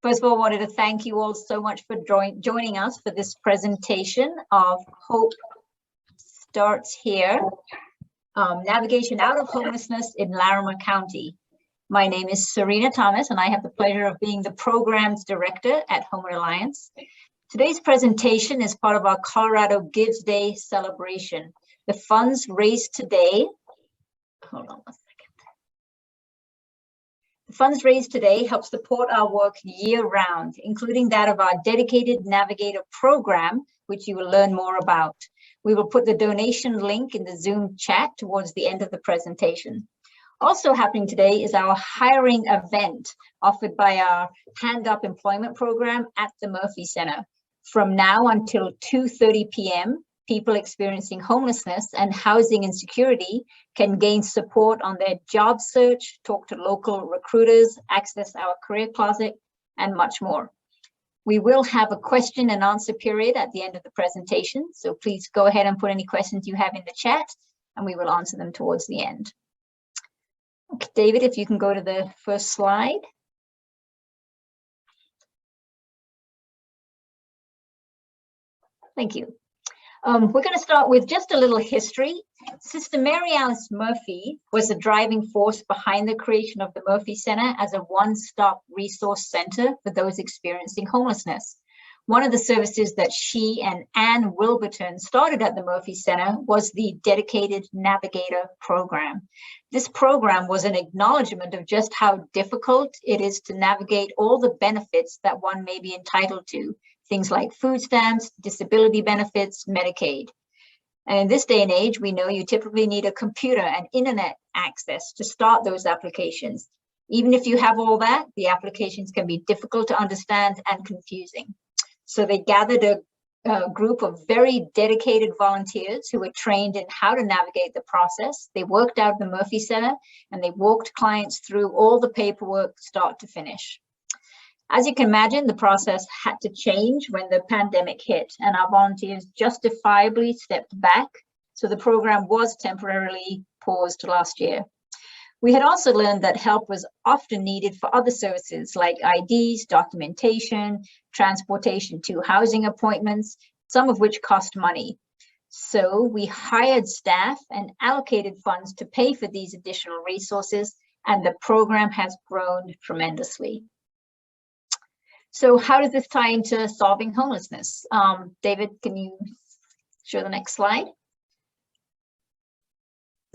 First of all, I wanted to thank you all so much for joining us for this presentation of Hope Starts Here, Navigation Out of Homelessness in Larimer County. My name is Serena Thomas, and I have the pleasure of being the Programs Director at Homeward Alliance. Today's presentation is part of our Colorado Gives Day celebration. The funds raised today, hold on one second. The funds raised today help support our work year-round, including that of our dedicated Navigator program, which you will learn more about. We will put the donation link in the Zoom chat towards the end of the presentation. Also happening today is our hiring event offered by our Hand Up Employment program at the Murphy Center. From now until 2:30 p.m., people experiencing homelessness and housing insecurity can gain support on their job search, talk to local recruiters, access our career closet, and much more. We will have a question and answer period at the end of the presentation, so please go ahead and put any questions you have in the chat, and we will answer them towards the end. Okay, David, if you can go to the first slide. Thank you. We're going to start with just a little history. Sister Mary Alice Murphy was the driving force behind the creation of the Murphy Center as a one-stop resource center for those experiencing homelessness. One of the services that she and Ann Wilburton started at the Murphy Center was the dedicated Navigator program. This program was an acknowledgement of just how difficult it is to navigate all the benefits that one may be entitled to. Things like food stamps, disability benefits, Medicaid. And in this day and age, we know you typically need a computer and internet access to start those applications. Even if you have all that, the applications can be difficult to understand and confusing. So they gathered a group of very dedicated volunteers who were trained in how to navigate the process. They worked out at the Murphy Center and they walked clients through all the paperwork start to finish. As you can imagine, the process had to change when the pandemic hit, and our volunteers justifiably stepped back, so the program was temporarily paused last year. We had also learned that help was often needed for other services like IDs, documentation, transportation to housing appointments, some of which cost money. So we hired staff and allocated funds to pay for these additional resources, and the program has grown tremendously. So how does this tie into solving homelessness? David, can you show the next slide?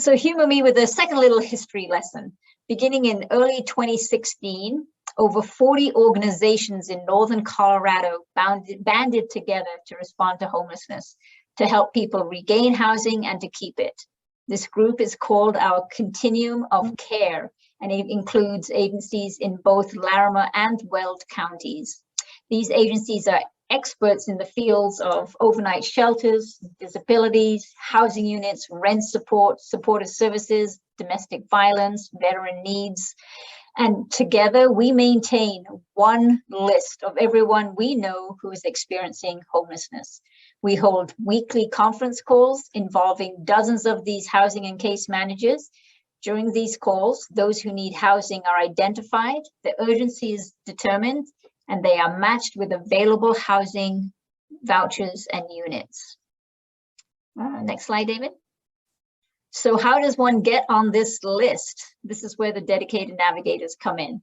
So humor me with a second little history lesson. Beginning in early 2016, over 40 organizations in northern Colorado banded together to respond to homelessness, to help people regain housing and to keep it. This group is called our Continuum of Care, and it includes agencies in both Larimer and Weld counties. These agencies are experts in the fields of overnight shelters, disabilities, housing units, rent support, supportive services, domestic violence, veteran needs. And together we maintain one list of everyone we know who is experiencing homelessness. We hold weekly conference calls involving dozens of these housing and case managers. During these calls, those who need housing are identified, the urgency is determined, and they are matched with available housing vouchers and units. Next slide, David. So how does one get on this list? This is where the dedicated navigators come in.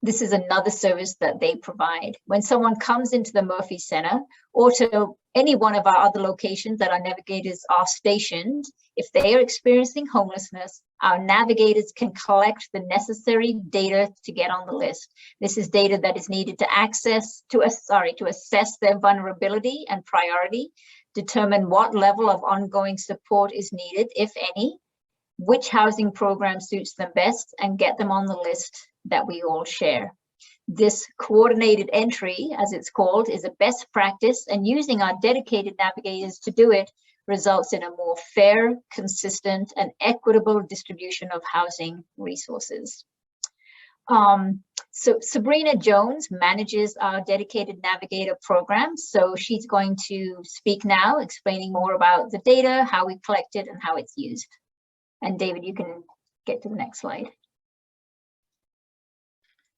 This is another service that they provide. When someone comes into the Murphy Center or to any one of our other locations that our navigators are stationed, if they are experiencing homelessness, our navigators can collect the necessary data to get on the list. This is data that is needed to assess their vulnerability and priority, determine what level of ongoing support is needed, if any, which housing program suits them best, and get them on the list that we all share. This coordinated entry, as it's called, is a best practice, and using our dedicated navigators to do it results in a more fair, consistent, and equitable distribution of housing resources. So Sabrina Jones manages our dedicated navigator program. So she's going to speak now, explaining more about the data, how we collect it, and how it's used. And David, you can get to the next slide.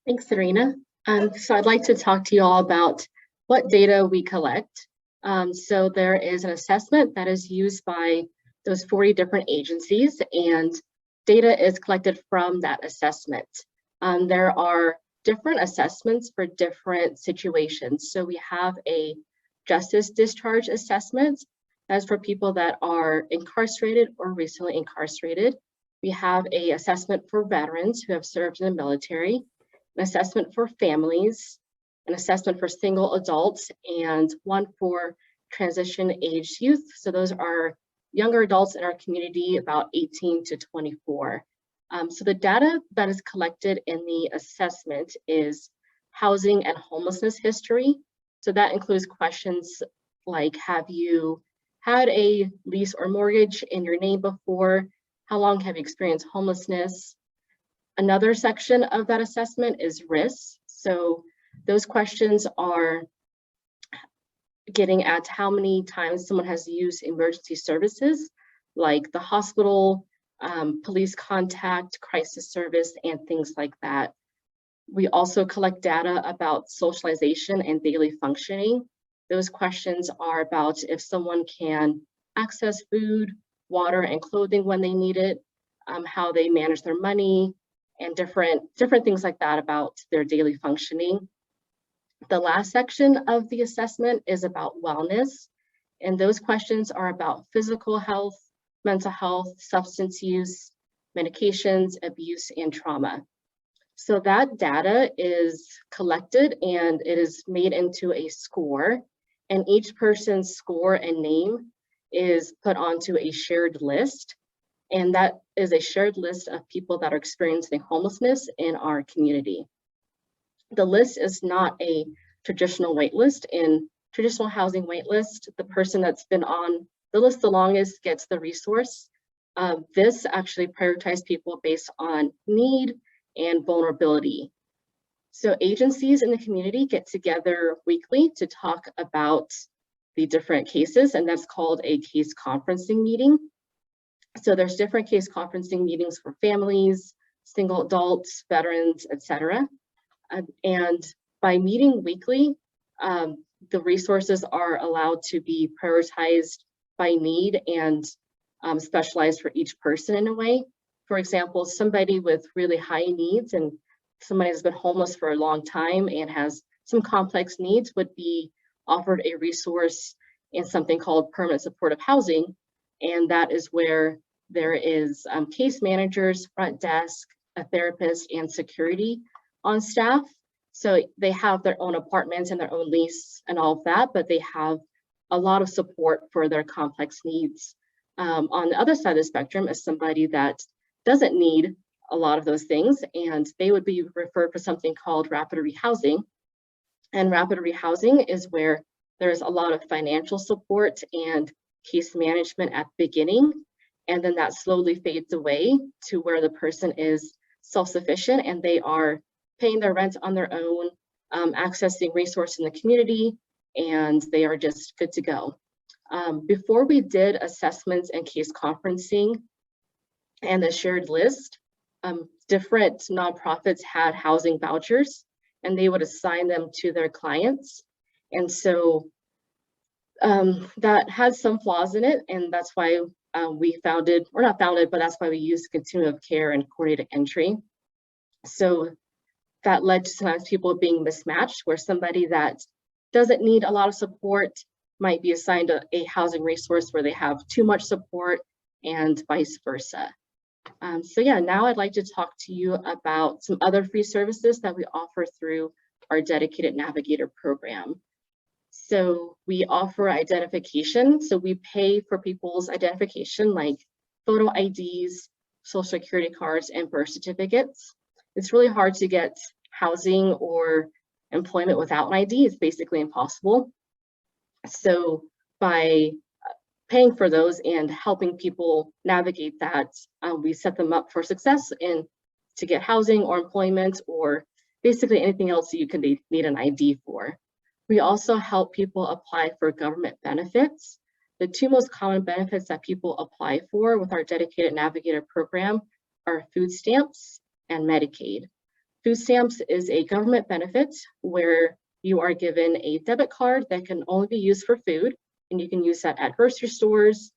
Thanks, Serena. So I'd like to talk to you all about what data we collect. So there is an assessment that is used by those 40 different agencies, and data is collected from that assessment. There are different assessments for different situations. So we have a justice discharge assessment. That's for people that are incarcerated or recently incarcerated. We have an assessment for veterans who have served in the military, an assessment for families, an assessment for single adults, and one for transition-aged youth. So those are younger adults in our community, about 18 to 24. So the data that is collected in the assessment is housing and homelessness history. So that includes questions like, have you had a lease or mortgage in your name before? How long have you experienced homelessness? Another section of that assessment is risks. So those questions are getting at how many times someone has used emergency services, like the hospital, police contact, crisis service, and things like that. We also collect data about socialization and daily functioning. Those questions are about if someone can access food, water, and clothing when they need it, how they manage their money, and different things like that about their daily functioning. The last section of the assessment is about wellness, and those questions are about physical health, mental health, substance use, medications, abuse, and trauma. So that data is collected and it is made into a score, and each person's score and name is put onto a shared list. And that is a shared list of people that are experiencing homelessness in our community. The list is not a traditional wait list. In traditional housing wait list, the person that's been on the list the longest gets the resource. This actually prioritizes people based on need and vulnerability. So agencies in the community get together weekly to talk about the different cases, and that's called a case conferencing meeting. So there's different case conferencing meetings for families, single adults, veterans, etc. And by meeting weekly, the resources are allowed to be prioritized by need and specialized for each person in a way. For example, somebody with really high needs and somebody who's been homeless for a long time and has some complex needs would be offered a resource in something called permanent supportive housing. And that is where there is case managers, front desk, a therapist, and security on staff. So they have their own apartments and their own lease and all of that, but they have a lot of support for their complex needs. On the other side of the spectrum is somebody that doesn't need a lot of those things, and they would be referred for something called rapid rehousing. And rapid rehousing is where there's a lot of financial support and case management at the beginning, and then that slowly fades away to where the person is self-sufficient and they are paying their rent on their own, accessing resources in the community, and they are just good to go. Before we did assessments and case conferencing and the shared list, different nonprofits had housing vouchers and they would assign them to their clients. And so that had some flaws in it, and that's why we founded, or not founded, but that's why we used Continuum of Care and coordinated entry. So that led to sometimes people being mismatched, where somebody that doesn't need a lot of support might be assigned a housing resource where they have too much support, and vice versa. So yeah, now I'd like to talk to you about some other free services that we offer through our dedicated Navigator program. So we offer identification. So we pay for people's identification, like photo IDs, social security cards, and birth certificates. It's really hard to get housing or employment without an ID. It's basically impossible. So by paying for those and helping people navigate that, we set them up for success in to get housing or employment or basically anything else you can need an ID for. We also help people apply for government benefits. The two most common benefits that people apply for with our dedicated Navigator program are food stamps and Medicaid. Food stamps is a government benefit where you are given a debit card that can only be used for food, and you can use that at grocery stores,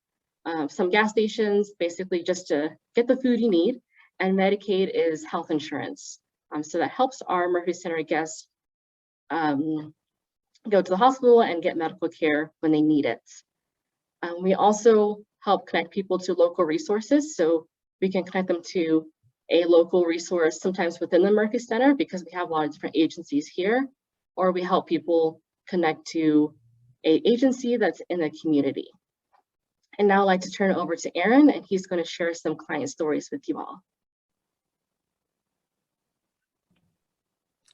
some gas stations, basically just to get the food you need. And Medicaid is health insurance. So that helps our Murphy Center guests go to the hospital and get medical care when they need it. We also help connect people to local resources. So we can connect them to a local resource, sometimes within the Murphy Center, because we have a lot of different agencies here, or we help people connect to an agency that's in the community. And now I'd like to turn it over to Aaron, and he's going to share some client stories with you all.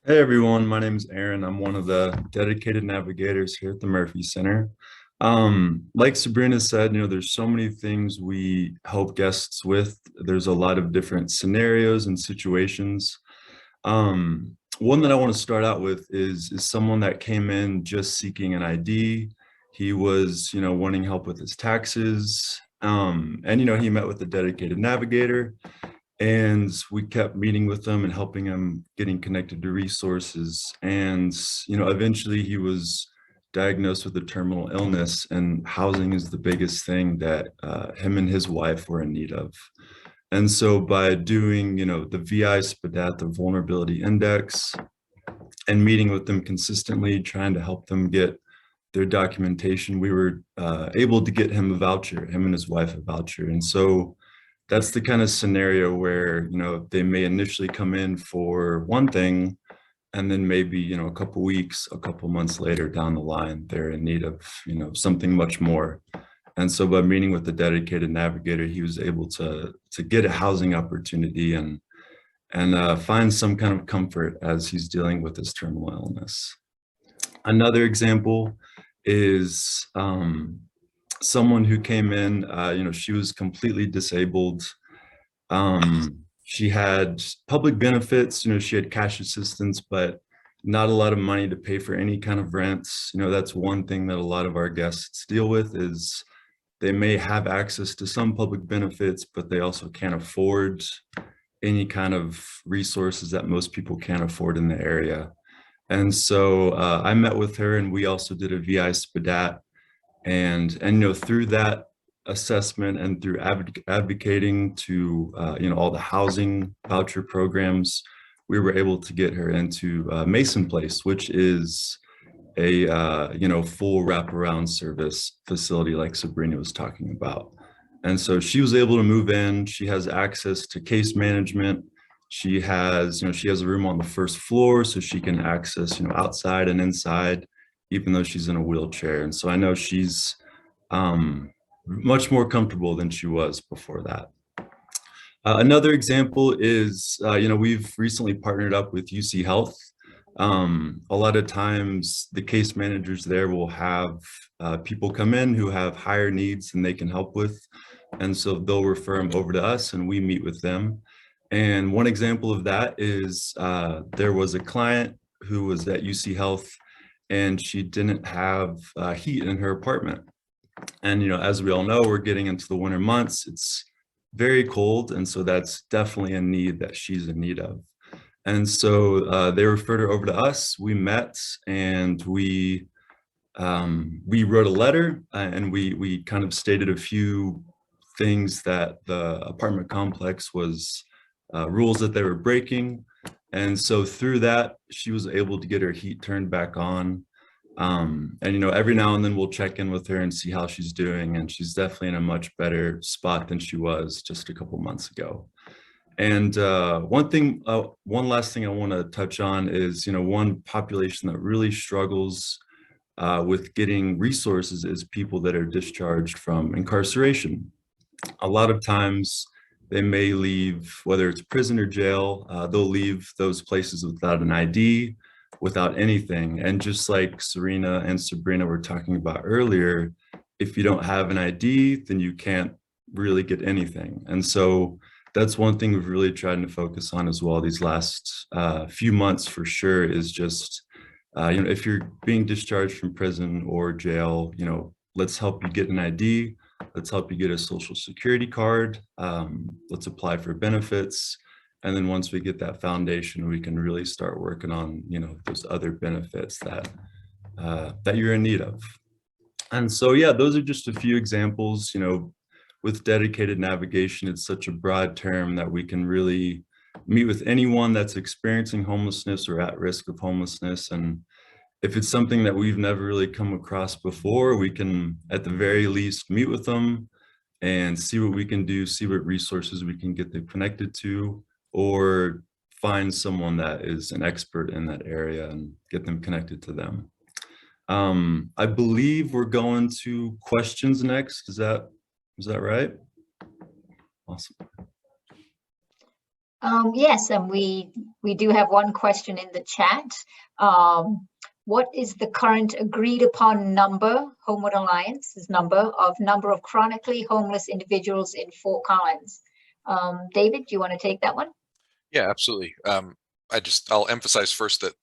Hey everyone, my name is Aaron. I'm one of the dedicated navigators here at the Murphy Center. Like Sabrina said, there's so many things we help guests with. There's a lot of different scenarios and situations. One that I want to start out with is someone that came in just seeking an ID. He was, wanting help with his taxes. And, he met with the dedicated navigator. And we kept meeting with them and helping him getting connected to resources. And, eventually he was diagnosed with a terminal illness, and housing is the biggest thing that him and his wife were in need of. And so by doing, the VI SPDAT, the vulnerability index, and meeting with them consistently, trying to help them get their documentation, we were able to get him a voucher, him and his wife a voucher. And so that's the kind of scenario where, they may initially come in for one thing, and then maybe, a couple weeks, a couple months later down the line, they're in need of, something much more. And so by meeting with the dedicated navigator, he was able to get a housing opportunity and find some kind of comfort as he's dealing with his terminal illness. Another example is someone who came in, she was completely disabled. She had public benefits, she had cash assistance, but not a lot of money to pay for any kind of rents. That's one thing that a lot of our guests deal with, is they may have access to some public benefits, but they also can't afford any kind of resources that most people can't afford in the area. And so I met with her, and we also did a VI SPDAT. And through that assessment and through advocating to all the housing voucher programs, we were able to get her into Mason Place, which is a full wraparound service facility like Sabrina was talking about. And so she was able to move in. She has access to case management. She has a room on the first floor, so she can access outside and inside, even though she's in a wheelchair. And so I know she's much more comfortable than she was before that. Another example is, we've recently partnered up with UC Health. A lot of times the case managers there will have people come in who have higher needs than they can help with. And so they'll refer them over to us, and we meet with them. And one example of that is there was a client who was at UC Health, and she didn't have heat in her apartment. And, as we all know, we're getting into the winter months. It's very cold. And so that's definitely a need that she's in need of. And so they referred her over to us. We met, and we wrote a letter, and we kind of stated a few things that the apartment complex was rules that they were breaking. And so through that, she was able to get her heat turned back on. And, every now and then we'll check in with her and see how she's doing. And she's definitely in a much better spot than she was just a couple months ago. And one last thing I want to touch on is, one population that really struggles with getting resources is people that are discharged from incarceration. A lot of times they may leave, whether it's prison or jail, they'll leave those places without an ID, without anything. And just like Serena and Sabrina were talking about earlier, if you don't have an ID, then you can't really get anything. And so that's one thing we've really tried to focus on as well these last few months for sure, is just, if you're being discharged from prison or jail, let's help you get an ID. Let's help you get a social security card. Let's apply for benefits. And then once we get that foundation, we can really start working on, you know, those other benefits that that you're in need of. And so, yeah, those are just a few examples. You know, with dedicated navigation, it's such a broad term that we can really meet with anyone that's experiencing homelessness or at risk of homelessness. And if it's something that we've never really come across before, we can at the very least meet with them and see what we can do, see what resources we can get them connected to, or find someone that is an expert in that area and get them connected to them. I believe we're going to questions next. Is that right? Awesome. Yes, and we do have one question in the chat. What is the current agreed upon number, Homeward Alliance's number of chronically homeless individuals in Fort Collins? David, do you want to take that one? Yeah, absolutely. I'll emphasize first that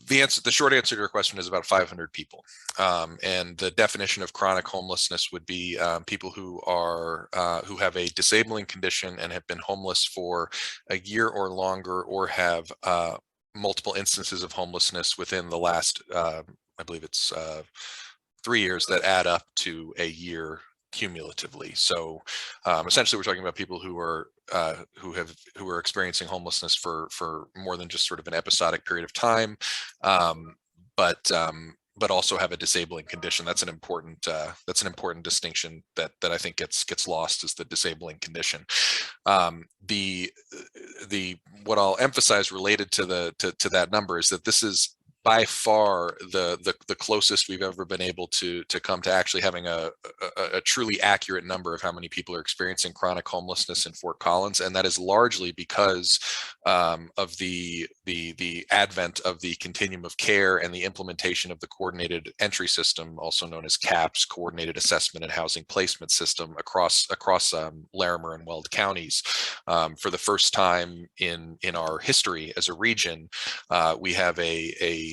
the short answer to your question is about 500 people. And the definition of chronic homelessness would be people who have a disabling condition and have been homeless for a year or longer, or have multiple instances of homelessness within the last, I believe it's 3 years, that add up to a year cumulatively. So essentially, we're talking about people who are experiencing homelessness for more than just sort of an episodic period of time, but also have a disabling condition. That's an important distinction that I think gets lost, is the disabling condition. What I'll emphasize related to that number is that this is by far the closest we've ever been able to come to actually having a truly accurate number of how many people are experiencing chronic homelessness in Fort Collins, and that is largely because of the advent of the Continuum of Care and the implementation of the coordinated entry system, also known as CAPS, Coordinated Assessment and Housing Placement System, across Larimer and Weld counties. For the first time in our history as a region, we have a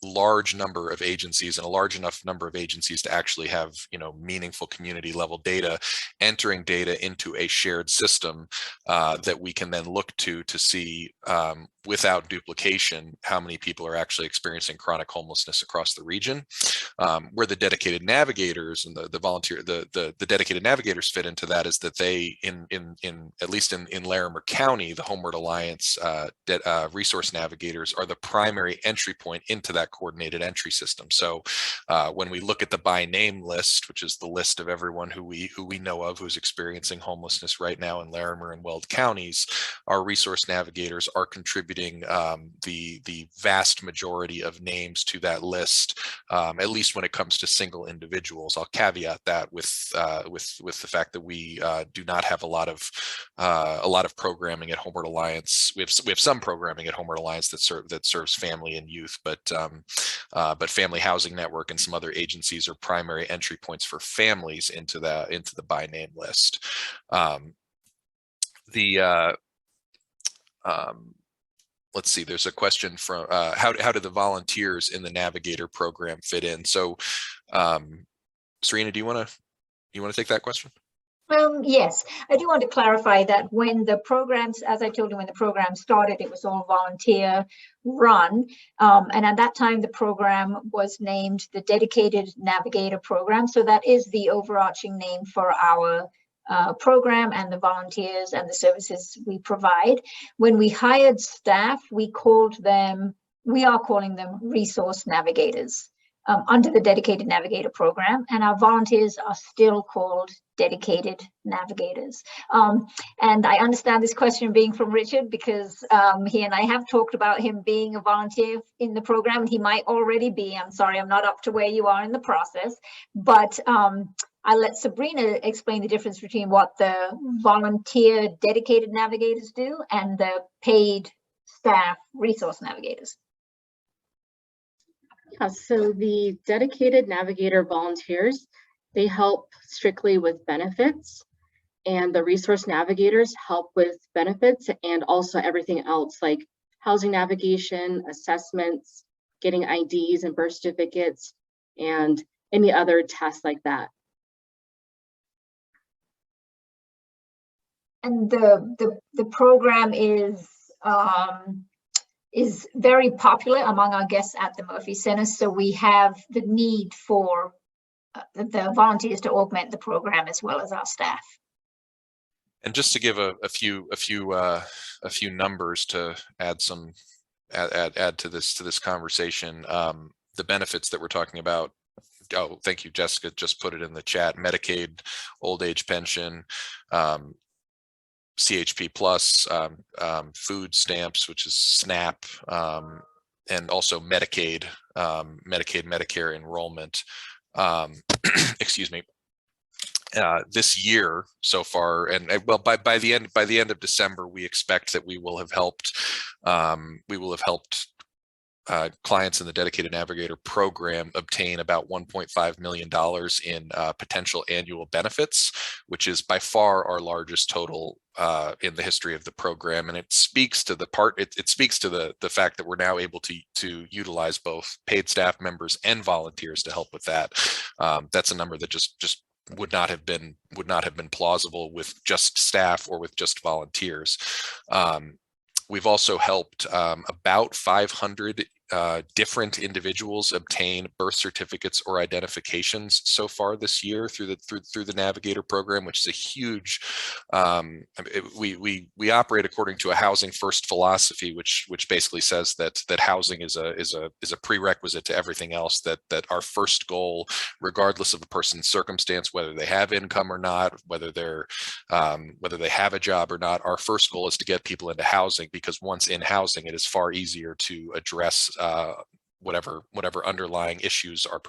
large number of agencies, and a large enough number of agencies to actually have, you know, meaningful community level data, entering data into a shared system that we can then look to see without duplication how many people are actually experiencing chronic homelessness across the region. Where the dedicated navigators and the dedicated navigators fit into that is that they, at least in Larimer County, the Homeward Alliance resource navigators are the primary entry point into that coordinated entry system. So when we look at the by name list, which is the list of everyone who we know of who's experiencing homelessness right now in Larimer and Weld counties, our resource navigators are contributing the vast majority of names to that list, at least when it comes to single individuals. I'll caveat that with the fact that we do not have a lot of programming at Homeward Alliance. We have some programming at Homeward Alliance that serves family and youth, but Family Housing Network and some other agencies are primary entry points for families into the by name list. Let's see, there's a question from how do the volunteers in the Navigator program fit in? So Serena, do you want to take that question? Yes, I do want to clarify that when the programs, as I told you, when the program started, it was all volunteer run. And at that time, the program was named the Dedicated Navigator Program. So that is the overarching name for our program and the volunteers and the services we provide. When we hired staff, we are calling them resource navigators under the Dedicated Navigator Program, and our volunteers are still called Dedicated Navigators. And I understand this question being from Richard, because he and I have talked about him being a volunteer in the program, and he might already be. I'm sorry, I'm not up to where you are in the process, but I'll let Sabrina explain the difference between what the volunteer dedicated navigators do and the paid staff resource navigators. Yeah, so the dedicated navigator volunteers, they help strictly with benefits, and the resource navigators help with benefits and also everything else like housing navigation, assessments, getting IDs and birth certificates, and any other tasks like that. and the program is very popular among our guests at the Murphy Center. So we have the need for the volunteers to augment the program as well as our staff. And just to give a few numbers to add to this conversation, the benefits that we're talking about. Oh, thank you, Jessica. Just put it in the chat. Medicaid, old age pension, CHP plus, food stamps, which is SNAP, and also Medicaid, Medicare enrollment. Excuse me. This year so far, and well, by the end of December, we expect that we will have helped clients in the Dedicated Navigator program obtain about $1.5 million in potential annual benefits, which is by far our largest total in the history of the program. And it speaks to the fact that we're now able to utilize both paid staff members and volunteers to help with that. That's a number that just would not have been plausible with just staff or with just volunteers. We've also helped about 500 different individuals obtain birth certificates or identifications so far this year through the Navigator program, which is a huge. We operate according to a housing first philosophy, which basically says that housing is a prerequisite to everything else. That our first goal, regardless of a person's circumstance, whether they have income or not, whether they have a job or not, our first goal is to get people into housing, because once in housing, it is far easier to address whatever underlying issues are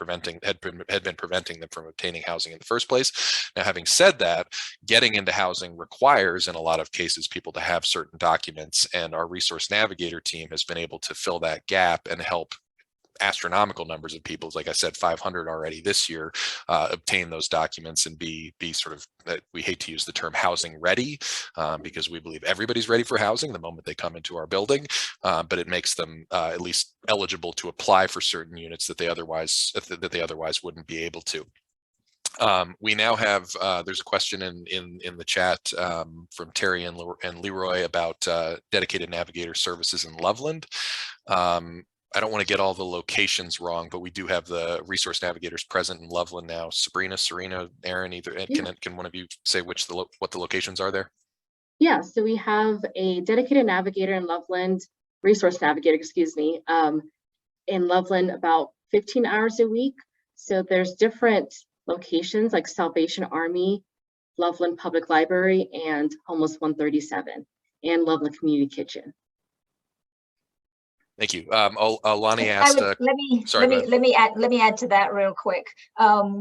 had been preventing them from obtaining housing in the first place. Now, having said that, getting into housing requires, in a lot of cases, people to have certain documents, and our Resource Navigator team has been able to fill that gap and help astronomical numbers of people, like I said, 500 already this year, obtain those documents and be sort of, we hate to use the term housing ready, because we believe everybody's ready for housing the moment they come into our building, but it makes them at least eligible to apply for certain units that they otherwise wouldn't be able to. We now have, there's a question in the chat from Terry and Leroy about Dedicated Navigator services in Loveland. I don't want to get all the locations wrong, but we do have the Resource Navigators present in Loveland now. Sabrina, Serena, Aaron, can one of you say what the locations are there? Yeah, so we have a Dedicated Navigator in Loveland, Resource Navigator, excuse me, in Loveland about 15 hours a week. So there's different locations like Salvation Army, Loveland Public Library, and Homeless 137, and Loveland Community Kitchen. Thank you. Alani asked. Let me add to that real quick.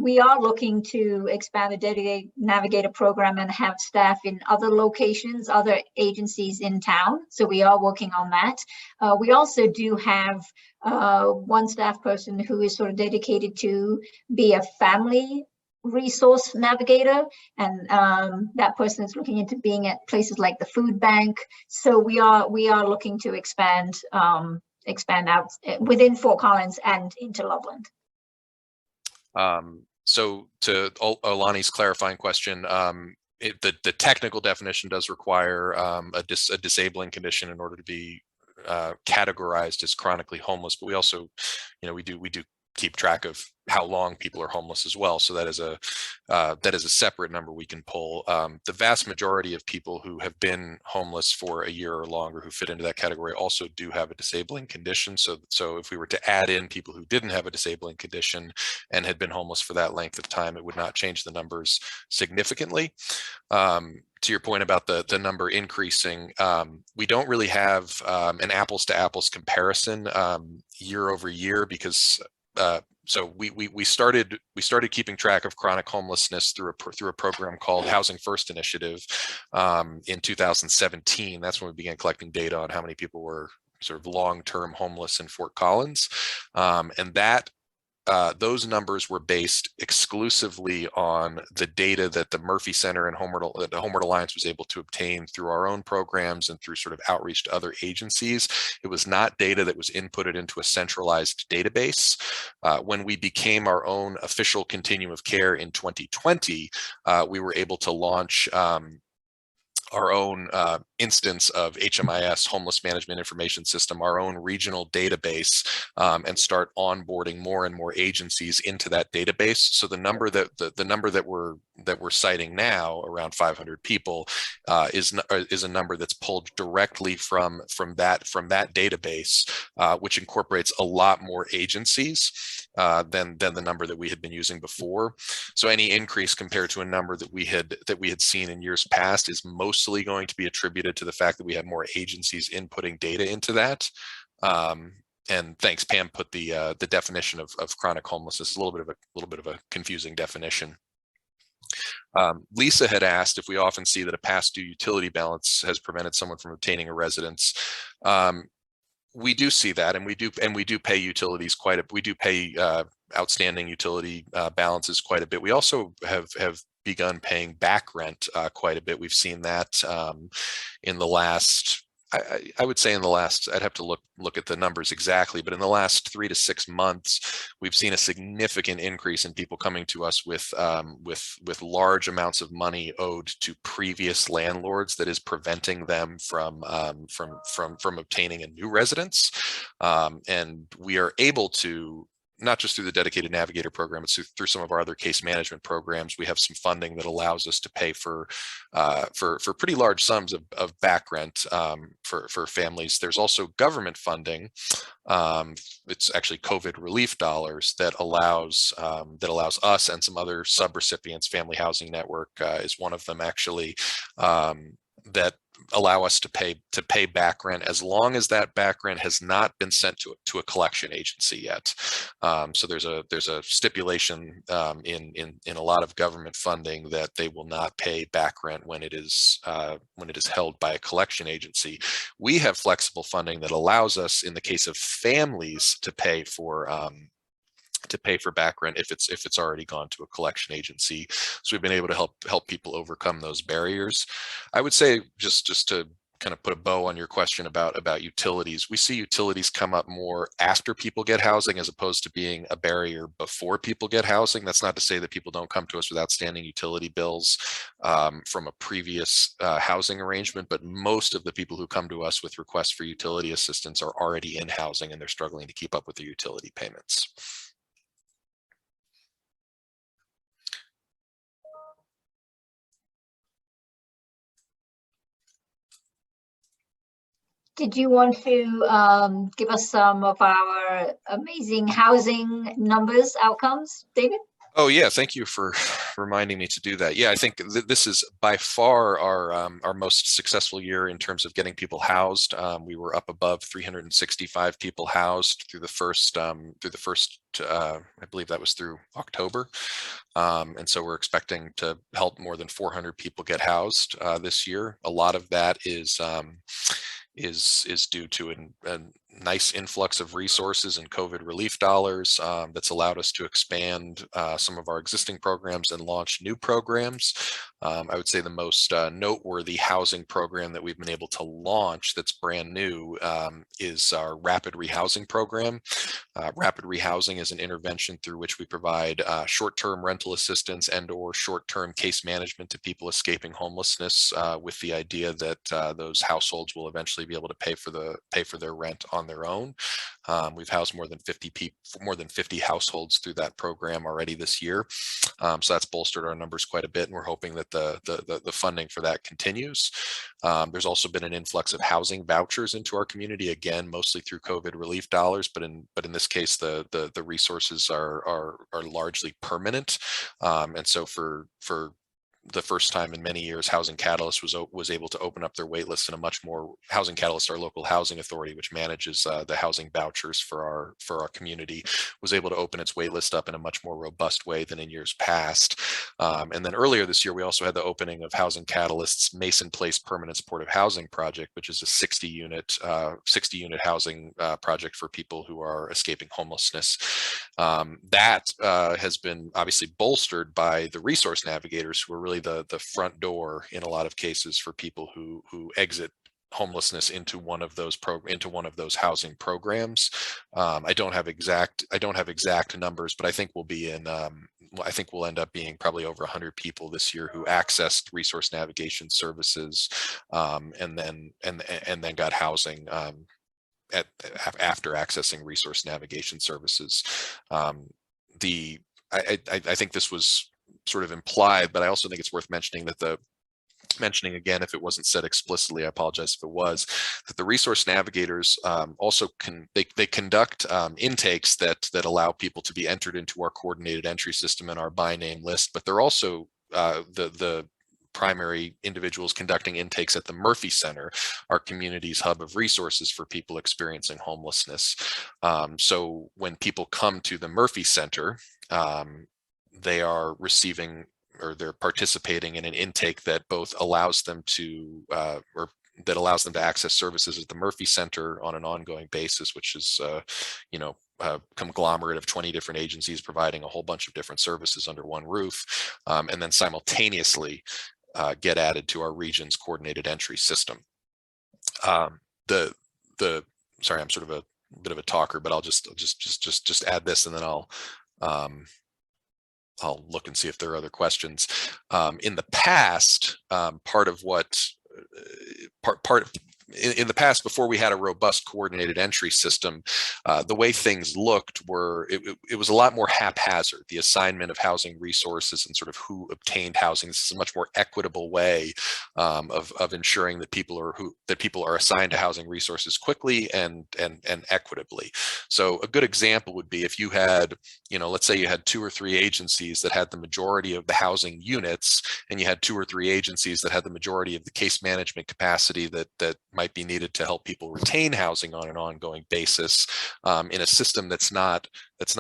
We are looking to expand the Dedicated Navigator program and have staff in other locations, other agencies in town. So we are working on that. We also do have one staff person who is sort of dedicated to be a family resource navigator, and that person is looking into being at places like the food bank. So we are looking to expand out within Fort Collins and into Loveland. So to Alani's clarifying question, the technical definition does require a disabling condition in order to be categorized as chronically homeless, but we also, we do keep track of how long people are homeless as well. So that is a separate number we can pull. The vast majority of people who have been homeless for a year or longer who fit into that category also do have a disabling condition. So if we were to add in people who didn't have a disabling condition and had been homeless for that length of time, it would not change the numbers significantly. To your point about the number increasing, we don't really have an apples to apples comparison year over year, because so we started keeping track of chronic homelessness through a program called Housing First Initiative in 2017. That's when we began collecting data on how many people were sort of long-term homeless in Fort Collins, and that those numbers were based exclusively on the data that the Murphy Center and the Homeward Alliance was able to obtain through our own programs and through sort of outreach to other agencies. It was not data that was inputted into a centralized database. When we became our own official Continuum of Care in 2020, we were able to launch our own instance of HMIS, Homeless Management Information System, our own regional database, and start onboarding more and more agencies into that database. So the number that we're citing now, around 500 people, is a number that's pulled directly from that database, which incorporates a lot more agencies than the number that we had been using before. So any increase compared to a number that we had seen in years past is mostly going to be attributed to the fact that we have more agencies inputting data into that. And thanks, Pam put the definition of chronic homelessness, a little bit of a confusing definition. Lisa had asked if we often see that a past due utility balance has prevented someone from obtaining a residence. We do see that, and we do pay utilities quite a. We do pay outstanding utility balances quite a bit. We also have begun paying back rent quite a bit. We've seen that in the last. I would say in the last, I'd have to look at the numbers exactly, but in the last 3 to 6 months, we've seen a significant increase in people coming to us with large amounts of money owed to previous landlords that is preventing them from obtaining a new residence. And we are able to, not just through the dedicated Navigator program, it's through some of our other case management programs. We have some funding that allows us to pay for pretty large sums of back rent for families. There's also government funding. It's actually COVID relief dollars that allows us and some other subrecipients. Family Housing Network is one of them, actually, that allow us to pay back rent as long as that back rent has not been sent to a collection agency yet. So there's a stipulation in a lot of government funding that they will not pay back rent when it is held by a collection agency. We have flexible funding that allows us, in the case of families, to pay for back rent if it's already gone to a collection agency. So we've been able to help people overcome those barriers. I would say, just to kind of put a bow on your question about utilities, we see utilities come up more after people get housing as opposed to being a barrier before people get housing. That's not to say that people don't come to us with outstanding utility bills from a previous housing arrangement, but most of the people who come to us with requests for utility assistance are already in housing and they're struggling to keep up with their utility payments. Did you want to give us some of our amazing housing numbers, outcomes, David? Oh yeah, thank you for reminding me to do that. Yeah, I think this is by far our most successful year in terms of getting people housed. We were up above 365 people housed through the first, I believe that was through October. And so we're expecting to help more than 400 people get housed this year. A lot of that is due to a nice influx of resources and COVID relief dollars that's allowed us to expand some of our existing programs and launch new programs. I would say the most noteworthy housing program that we've been able to launch that's brand new is our Rapid Rehousing program. Rapid Rehousing is an intervention through which we provide short-term rental assistance and/or short-term case management to people escaping homelessness, with the idea that those households will eventually be able to pay for their rent on their own. We've housed more than 50 households through that program already this year. So that's bolstered our numbers quite a bit, and we're hoping that the funding for that continues. There's also been an influx of housing vouchers into our community, again, mostly through COVID relief dollars, but in this case, the resources are largely permanent. And so for the first time in many years, Housing Catalyst was able to open up their wait list in a much more. Housing Catalyst, our local housing authority, which manages the housing vouchers for our community, was able to open its wait list up in a much more robust way than in years past. And then earlier this year, we also had the opening of Housing Catalyst's Mason Place Permanent Supportive Housing Project, which is a 60 unit housing project for people who are escaping homelessness. That has been obviously bolstered by the resource navigators, who are really the front door in a lot of cases for people who exit homelessness into one of those housing programs. I don't have exact numbers, but I think we'll be in. I think we'll end up being probably over 100 people this year who accessed resource navigation services, and then got housing after accessing resource navigation services. I think this was sort of implied, but I also think it's worth mentioning that mentioning again, if it wasn't said explicitly, I apologize if it was, that the resource navigators also they conduct intakes that allow people to be entered into our coordinated entry system and our by name list, but they're also the primary individuals conducting intakes at the Murphy Center, our community's hub of resources for people experiencing homelessness. So when people come to the Murphy Center, they are receiving, or they're participating in an intake that both allows them to access services at the Murphy Center on an ongoing basis, which is a conglomerate of 20 different agencies providing a whole bunch of different services under one roof, and then simultaneously get added to our region's coordinated entry system. Sorry, I'm sort of a bit of a talker, but I'll just add this, and then I'll look and see if there are other questions. In the past, in the past, before we had a robust coordinated entry system, the way things looked were, it was a lot more haphazard, the assignment of housing resources and sort of who obtained housing. This is a much more equitable way of ensuring that people are assigned to housing resources quickly and equitably. So a good example would be if you had, let's say you had 2 or 3 agencies that had the majority of the housing units, and you had 2 or 3 agencies that had the majority of the case management capacity that might be needed to help people retain housing on an ongoing basis, in a system that's not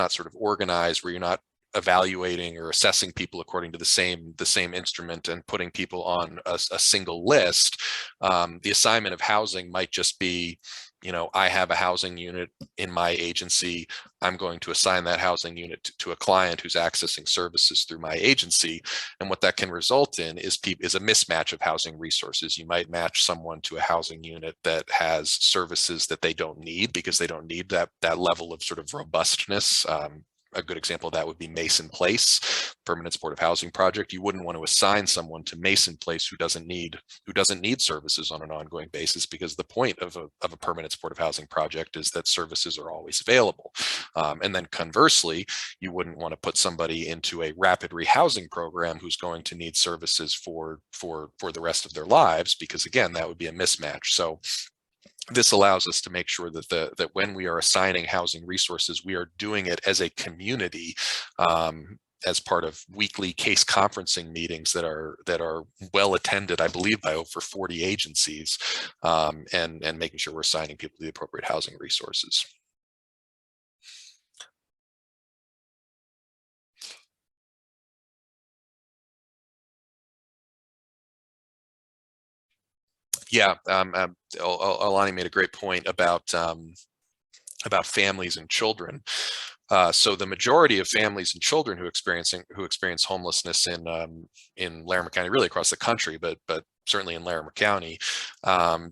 sort of organized, where you're not evaluating or assessing people according to the same instrument and putting people on a single list. The assignment of housing might just be, I have a housing unit in my agency. I'm going to assign that housing unit to a client who's accessing services through my agency. And what that can result in is a mismatch of housing resources. You might match someone to a housing unit that has services that they don't need because they don't need that level of sort of robustness. A good example of that would be Mason Place, permanent supportive housing project. You wouldn't want to assign someone to Mason Place who doesn't need services on an ongoing basis, because the point of a permanent supportive housing project is that services are always available. And then conversely, you wouldn't want to put somebody into a rapid rehousing program who's going to need services for the rest of their lives, because again, that would be a mismatch. So this allows us to make sure that when we are assigning housing resources, we are doing it as a community, as part of weekly case conferencing meetings that are well attended, I believe, by over 40 agencies, and making sure we're assigning people the appropriate housing resources. Yeah, Alani made a great point about families and children. So the majority of families and children who experience homelessness in Larimer County, really across the country, but certainly in Larimer County,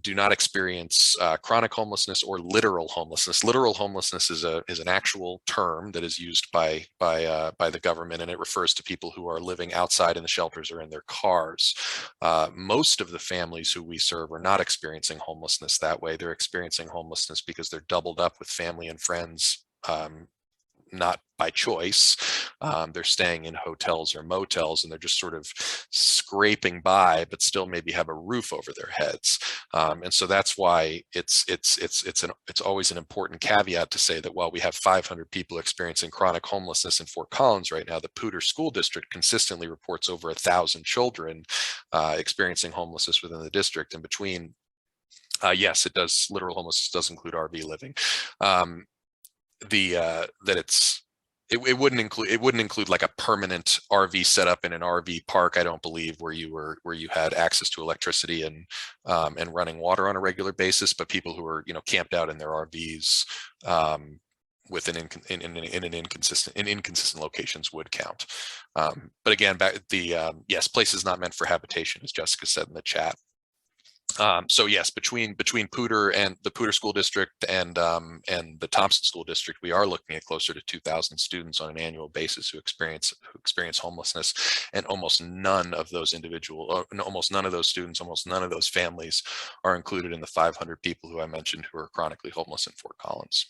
do not experience chronic homelessness or literal homelessness. Literal homelessness is an actual term that is used by the government, and it refers to people who are living outside in the shelters or in their cars. Most of the families who we serve are not experiencing homelessness that way. They're experiencing homelessness because they're doubled up with family and friends, not by choice. They're staying in hotels or motels, and they're just sort of scraping by, but still maybe have a roof over their heads. And so that's why it's always an important caveat to say that while we have 500 people experiencing chronic homelessness in Fort Collins right now, the Poudre School District consistently reports over 1,000 children experiencing homelessness within the district. And between, yes, it does, literal homelessness does include RV living. It wouldn't include like a permanent RV setup in an RV park, I don't believe, where you had access to electricity and running water on a regular basis, but people who are camped out in their RVs with in inconsistent locations would count. But again, yes, place is not meant for habitation, as Jessica said in the chat. So yes, between Poudre and the Poudre School District and the Thompson School District, we are looking at closer to 2,000 students on an annual basis who experience homelessness, and almost none of those almost none of those students, almost none of those families are included in the 500 people who I mentioned who are chronically homeless in Fort Collins.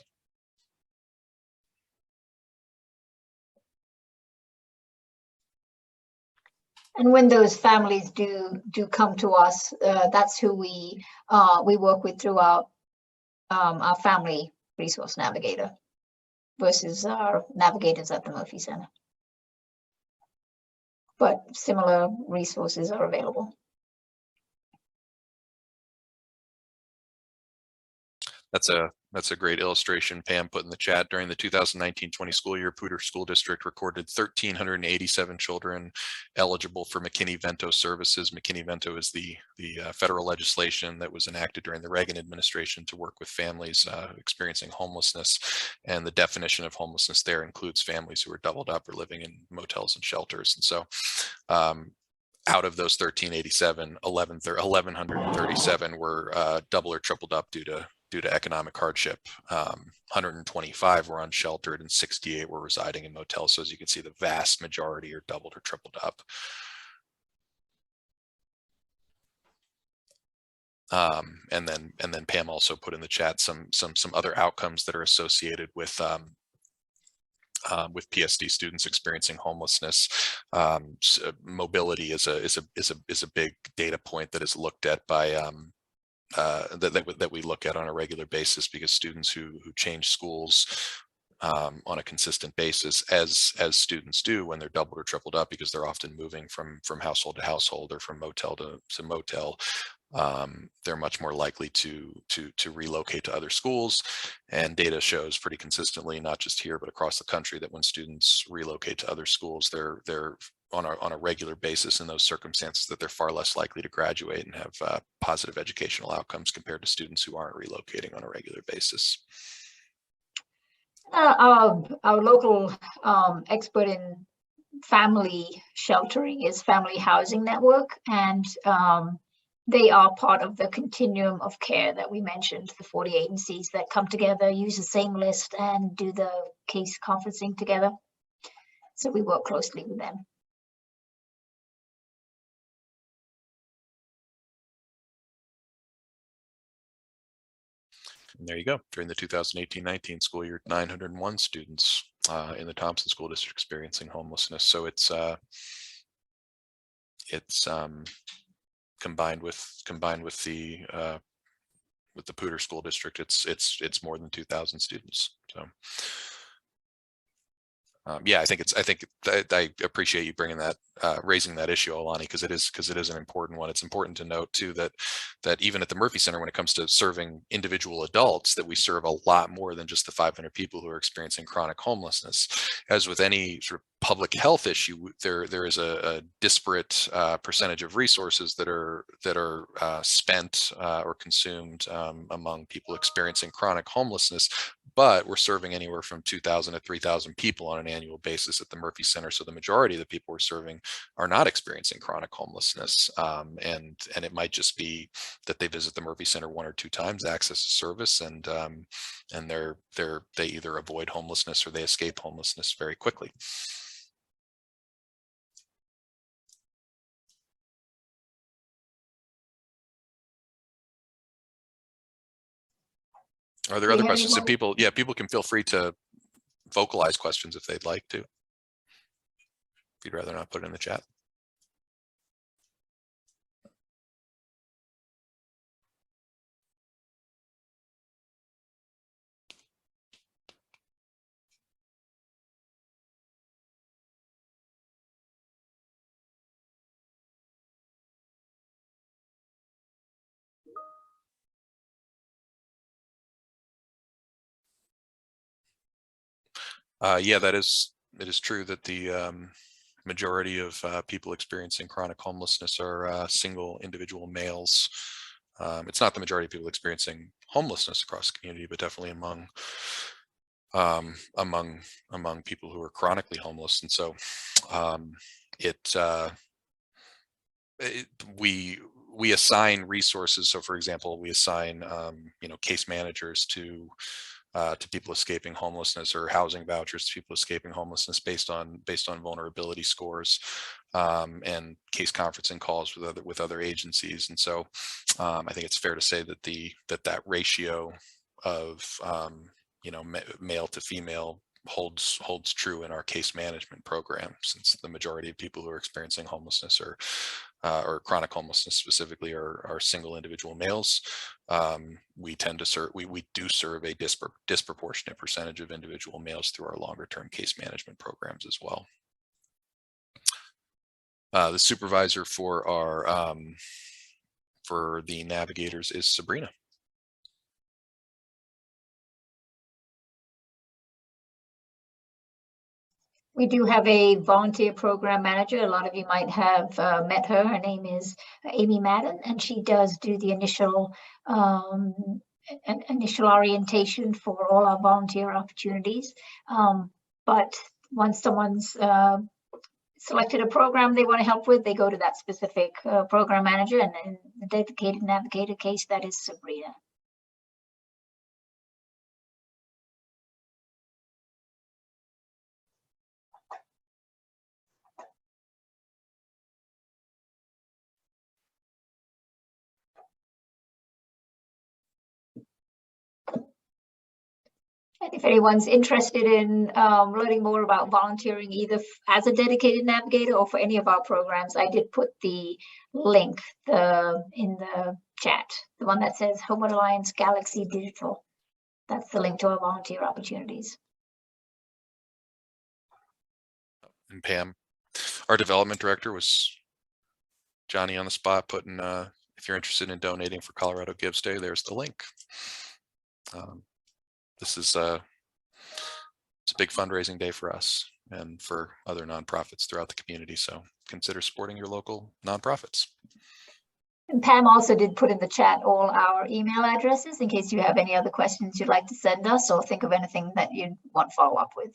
And when those families do come to us, that's who we work with throughout our family resource navigator versus our navigators at the Murphy Center. But similar resources are available. That's a great illustration Pam put in the chat. During the 2019-20 school year, Poudre School District recorded 1,387 children eligible for McKinney-Vento services. McKinney-Vento is the federal legislation that was enacted during the Reagan administration to work with families experiencing homelessness. And the definition of homelessness there includes families who are doubled up or living in motels and shelters. And so out of those 1,387, 1,137 were double or tripled up due to economic hardship. 125 were unsheltered and 68 were residing in motels. So as you can see, the vast majority are doubled or tripled up. And then Pam also put in the chat some other outcomes that are associated with PSD students experiencing homelessness. Mobility is a big data point that is looked at by that we look at on a regular basis, because students who change schools on a consistent basis, as students do when they're doubled or tripled up, because they're often moving from household to household or from motel to motel, they're much more likely to relocate to other schools. And data shows pretty consistently, not just here but across the country, that when students relocate to other schools, they're on a regular basis in those circumstances, that they're far less likely to graduate and have positive educational outcomes compared to students who aren't relocating on a regular basis. Our local expert in family sheltering is Family Housing Network, and they are part of the Continuum of Care that we mentioned, the 40 agencies that come together, use the same list, and do the case conferencing together. So we work closely with them. And there you go. During the 2018-19 school year, 901 students in the Thompson School District experiencing homelessness. So it's combined with the Poudre School District, it's more than 2,000 students. So yeah, I appreciate you bringing that, raising that issue, Alani, because it is an important one. It's important to note too that even at the Murphy Center, when it comes to serving individual adults, that we serve a lot more than just the 500 people who are experiencing chronic homelessness. As with any sort of public health issue, there is a disparate percentage of resources that are spent or consumed among people experiencing chronic homelessness. But we're serving anywhere from 2,000 to 3,000 people on an annual basis at the Murphy Center. So the majority of the people we're serving are not experiencing chronic homelessness. And it might just be that they visit the Murphy Center 1 or 2 times, access to service, and they either avoid homelessness or they escape homelessness very quickly. Are there other questions? So people can feel free to vocalize questions if they'd like to. If you'd rather not put it in the chat. Yeah, it is true that the majority of people experiencing chronic homelessness are single individual males. It's not the majority of people experiencing homelessness across the community, but definitely among people who are chronically homeless. And so we we assign resources. So for example, we assign, case managers to people escaping homelessness, or housing vouchers to people escaping homelessness based on vulnerability scores, and case conferencing calls with other agencies. And so I think it's fair to say that that ratio of male to female holds true in our case management program, since the majority of people who are experiencing homelessness or chronic homelessness specifically are single individual males. We tend to serve, we do serve a disproportionate percentage of individual males through our longer term case management programs as well. The supervisor for our for the navigators is Sabrina. We do have a volunteer program manager. A lot of you might have met her. Her name is Amy Madden, and she does do the initial orientation for all our volunteer opportunities. But once someone's selected a program they want to help with, they go to that specific program manager, and in the dedicated navigator case, that is Sabrina. And if anyone's interested in learning more about volunteering, either as a dedicated navigator or for any of our programs, I did put the link in the chat, the one that says Homeward Alliance Galaxy Digital. That's the link to our volunteer opportunities. And Pam, our development director, was Johnny on the spot putting, if you're interested in donating for Colorado Gives Day, there's the link. This is it's a big fundraising day for us and for other nonprofits throughout the community. So consider supporting your local nonprofits. And Pam also did put in the chat all our email addresses in case you have any other questions you'd like to send us or think of anything that you'd want follow up with.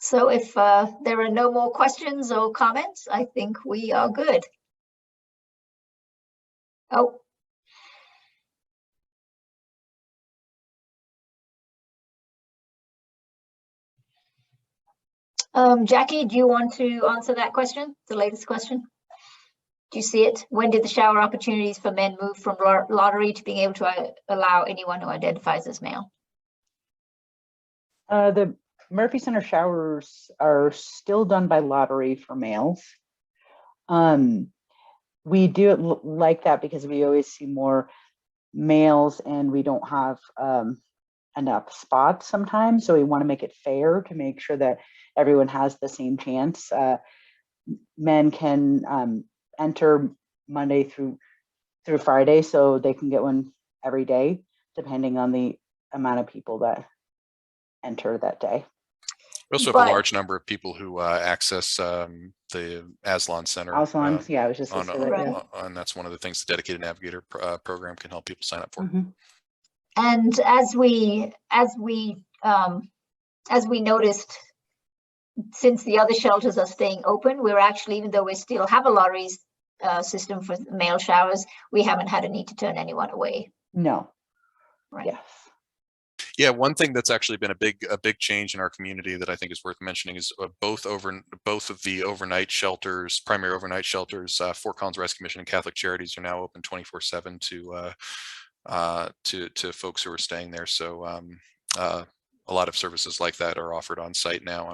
So if there are no more questions or comments, I think we are good. Oh. Jackie, do you want to answer that question, the latest question? Do you see it? When did the shower opportunities for men move from lottery to being able to allow anyone who identifies as male? The Murphy Center showers are still done by lottery for males. We do it like that because we always see more males and we don't have enough spots sometimes. So we want to make it fair to make sure that everyone has the same chance. Men can enter Monday through Friday, so they can get one every day, depending on the amount of people that enter that day. We also have a large number of people who access the Aslan Center. Aslan, yeah, I was just on, that, yeah. And that's one of the things the Dedicated Navigator program can help people sign up for. Mm-hmm. And as we noticed, since the other shelters are staying open, we're actually, even though we still have a lottery system for male showers, we haven't had a need to turn anyone away. No. Right. Yes. Yeah, one thing that's actually been a big change in our community that I think is worth mentioning is both of the overnight shelters, primary overnight shelters, Fort Collins Rescue Mission and Catholic Charities, are now open 24/7 to folks who are staying there. So a lot of services like that are offered on site now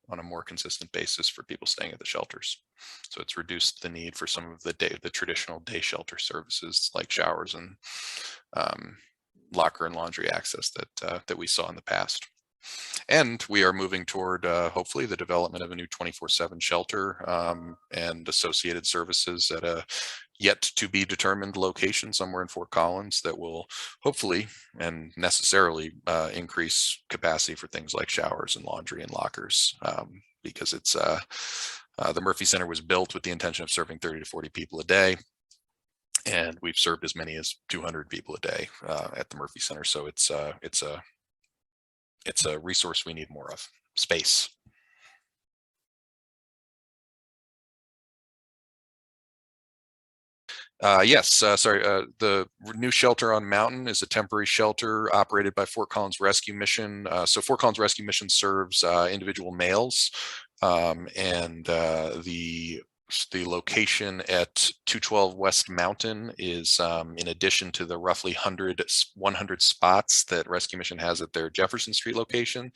on a more consistent basis for people staying at the shelters. So it's reduced the need for some of the traditional day shelter services like showers and locker and laundry access that we saw in the past. And we are moving toward hopefully the development of a new 24/7 shelter and associated services at a yet to be determined location somewhere in Fort Collins that will hopefully and necessarily increase capacity for things like showers and laundry and lockers, because it's the Murphy Center was built with the intention of serving 30 to 40 people a day. And we've served as many as 200 people a day at the Murphy Center. So it's a it's a resource we need more of. Space. Yes, sorry. The new shelter on Mountain is a temporary shelter operated by Fort Collins Rescue Mission. So Fort Collins Rescue Mission serves individual males, and the location at 212 West Mountain is, in addition to the roughly 100 spots that Rescue Mission has at their Jefferson Street location,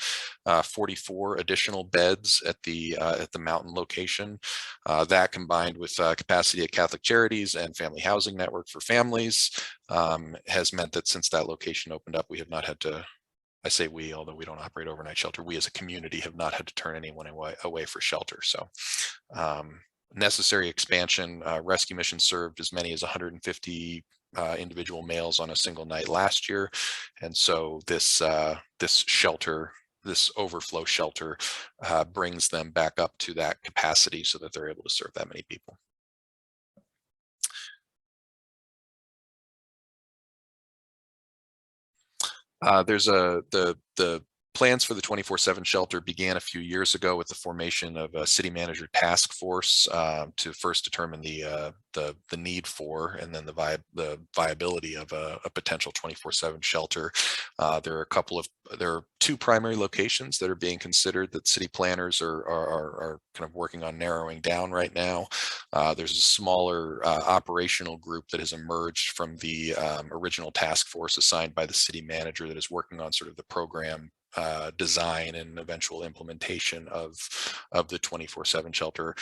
44 additional beds at the Mountain location. That, combined with capacity at Catholic Charities and Family Housing Network for families, has meant that since that location opened up, we have not had to, I say we, although we don't operate overnight shelter, we as a community have not had to turn anyone away for shelter. So necessary expansion. Rescue Mission served as many as 150 individual males on a single night last year. And so this shelter, this overflow shelter, brings them back up to that capacity so that they're able to serve that many people. There's the plans for the 24/7 shelter began a few years ago with the formation of a city manager task force to first determine the need for, and then the viability of a potential 24/7 shelter. There are two primary locations that are being considered that city planners are kind of working on narrowing down right now. There's a smaller operational group that has emerged from the original task force assigned by the city manager that is working on sort of the program design and eventual implementation of the 24/7 shelter.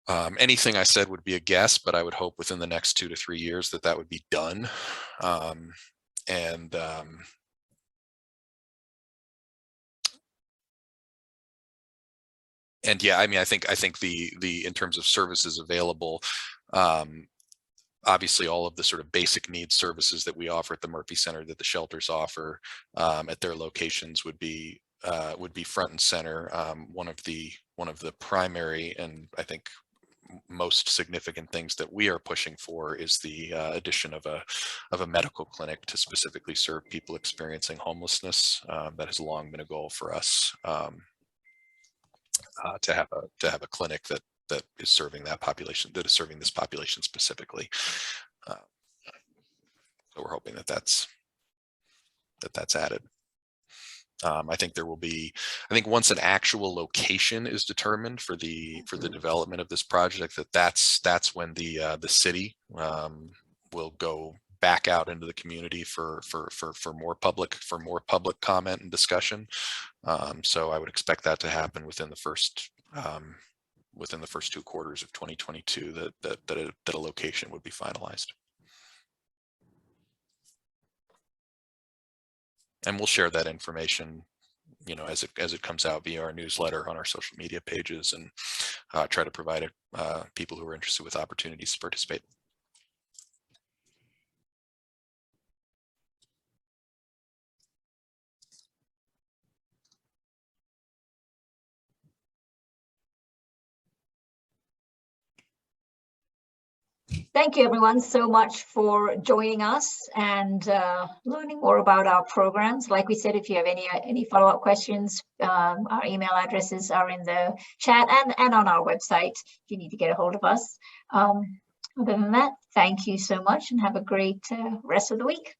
Anything I said would be a guess, but I would hope within the next 2 to 3 years that would be done. And yeah, I mean, I think the in terms of services available, obviously all of the sort of basic needs services that we offer at the Murphy Center that the shelters offer at their locations would be front and center. One of the primary and I think most significant things that we are pushing for is the addition of a medical clinic to specifically serve people experiencing homelessness. That has long been a goal for us, to have a clinic that is serving that population, that is serving this population specifically. So we're hoping that's added. I think there will be, I think once an actual location is determined for the development of this project, that's when the city will go back out into the community for more public comment and discussion. So I would expect that to happen within the first 2 quarters of 2022, that a location would be finalized. And we'll share that information, you know, as it comes out via our newsletter, on our social media pages, and try to provide people who are interested with opportunities to participate. Thank you, everyone, so much for joining us and learning more about our programs. Like we said, if you have any follow-up questions, our email addresses are in the chat and on our website if you need to get a hold of us. Other than that, thank you so much and have a great rest of the week.